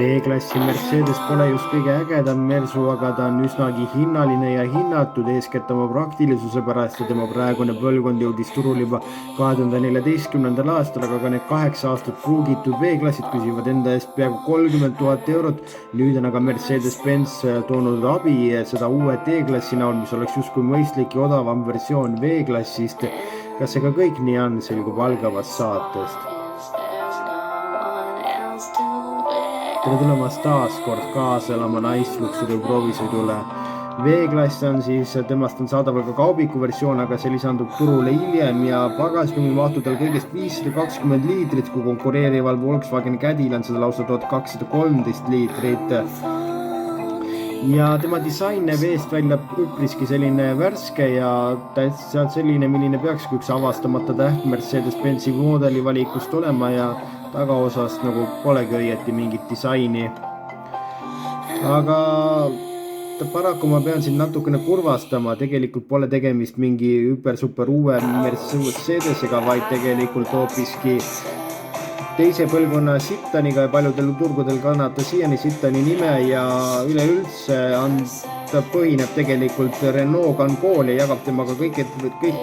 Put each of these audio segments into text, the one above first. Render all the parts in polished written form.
V-klassi Mercedes pole just kõige ägedam Mersu, aga ta on üsnagi hinnaline ja hinnatud eeskätt oma praktilisuse pärast ja tema praegune põlvkond jõudis turul juba 2014. aastal, aga ka need 8 aastat pruugitud V-klassid küsivad enda eest peaaegu 30 000 eurot. Nüüd on aga Mercedes-Benz toonud abi seda uue D-klassi näol, mis oleks justkui mõistlik ja odavam versioon V-klassist. Kas see ka kõik nii on, selgub algavast saatest. Tere tulemast taas kord kaasa elama Nice-Luxury proovisõidule. V-klass on siis, temast on saadaval ka kaubiku versioon, aga see lisandub turule hiljem ja pagasruumi mahtud tal kõigest 520 liitrit, kui konkureerival Volkswagen Cadil on seda lausa 1213 liitrit. Ja tema disain näeb eest välja üpriski selline värske ja täitsa selline, milline peakski üks avastamata täht Mercedes-Benzi moodeli valikust olema ja tagaosast nagu polegi õieti mingit disaini. Aga paraku ma pean siin natukene kurvastama, tegelikult pole tegemist mingi super uue Mercedesega, vaid tegelikult hoopiski teise põlvkonna Cittaniga ja paljudel turgudel kannata siiani Cittani nime ja üleüldse ta põhineb tegelikult Renault Kangol ja jagab temaga kõik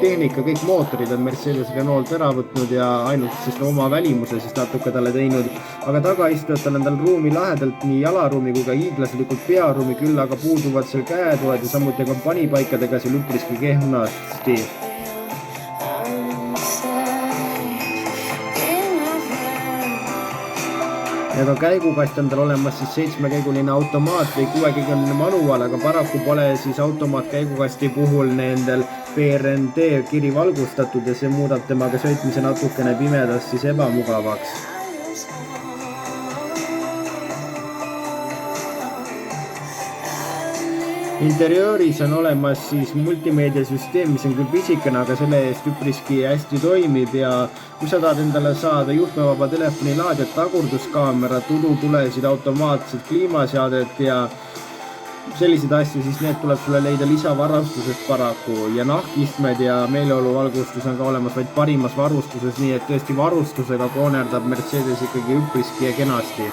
tehnika, kõik mootorid on Mercedes Renault ära võtnud ja ainult sest oma välimuse siis natuke talle teinud. Aga tagaistujatel on tal ruumi lahedalt nii jalaruumi kui ka hiiglaslikult pearuumi, küll aga puuduvad seal käetoed ja samuti kompaniipaikadega seal üpriski kehvnasti. Ja ka käigukast on tal olemas siis 7-käiguline automaat või 6-käiguline manuaal, aga paraku pole siis automaat käigukasti puhul nendel BRND kiri valgustatud ja see muudab temaga sõitmise natukene pimedast siis ebamugavaks. Interiööris on olemas siis multimeediasüsteem, mis on küll pisikene, aga selle eest üpriski hästi toimib ja kui sa tahad endale saada juhtmevaba telefoni laadjat, tagurduskaamerat, udutulesid, automaatset kliimaseadet ja selliseid asju, siis need tuleb sulle leida lisavarustusest paraku ja nahkistmed ja meeleoluvalgustus on ka olemas vaid parimas varustuses, nii et tõesti varustusega koonerdab Mercedes ikkagi üpriski ja kenasti.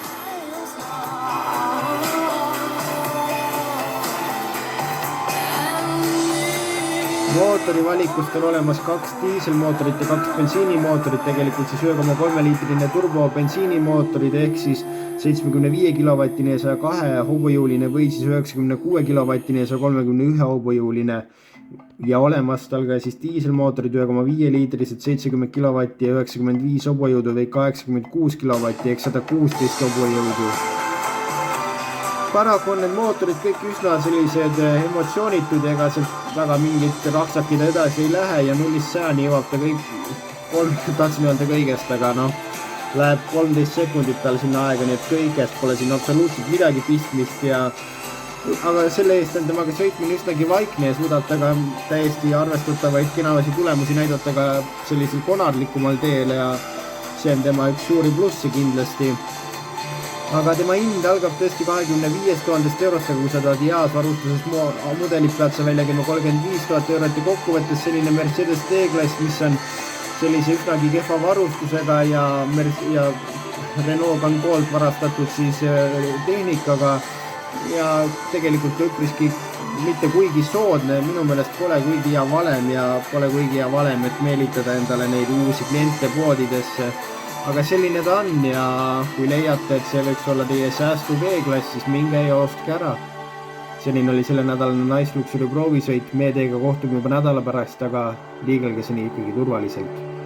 Mootori valikust on olemas 2 diiselmootorit ja 2 bensiinimootorit, tegelikult siis 1,3 liitrine turbo bensiinimootorid ehk siis 75 kilovatine ja 102 hobujõuline või siis 96 kilovatine ja 131 hobujõuline. Ja olemas tal ka siis diiselmootorid 1,5 liitrised 70 kilovatti ja 95 hobujõudu või 86 kilovatti ehk 116 hobujõudu. Paraku on need mootorid kõik üsna sellised emotsioonitud ja ega sealt väga mingit raksakid edasi ei lähe ja 0-100 jõuab ta kõik, tahtsin öelda kõigest, aga läheb 13 sekundit tal sinna aega, nii et kõigest pole siin absoluutselt midagi pistmist aga selle eest on temaga sõitmine üsnagi vaikne ja suudab ta ka täiesti arvestatavaid kenavasi tulemusi näidata ka sellisel konarlikumal teel ja see on tema üks suuri plussi kindlasti. Aga tema hind algab tõesti 25 000 eurost, aga kui sa tahad heas varustuses mudelit pead sa välja käima 35 000 eurot ja kokkuvõttes selline Mercedes D-klass, mis on sellise üsnagi kehva varustusega ja Renault Kangolt varastatud siis tehnikaga ja tegelikult üpriski mitte kuigi soodne, minu meelest pole kuigi hea valem ja pole kuigi hea valem, et meelitada endale neid uusi kliente poodidesse. Aga selline ta on ja kui leiate, et see võiks olla teie säästu V-klass, siis minge ja ostke ära. Selline oli selle nädalane Nice-Luxury proovisõit, me teiega kohtume juba nädala pärast, aga liigelge seni ikkagi turvaliselt.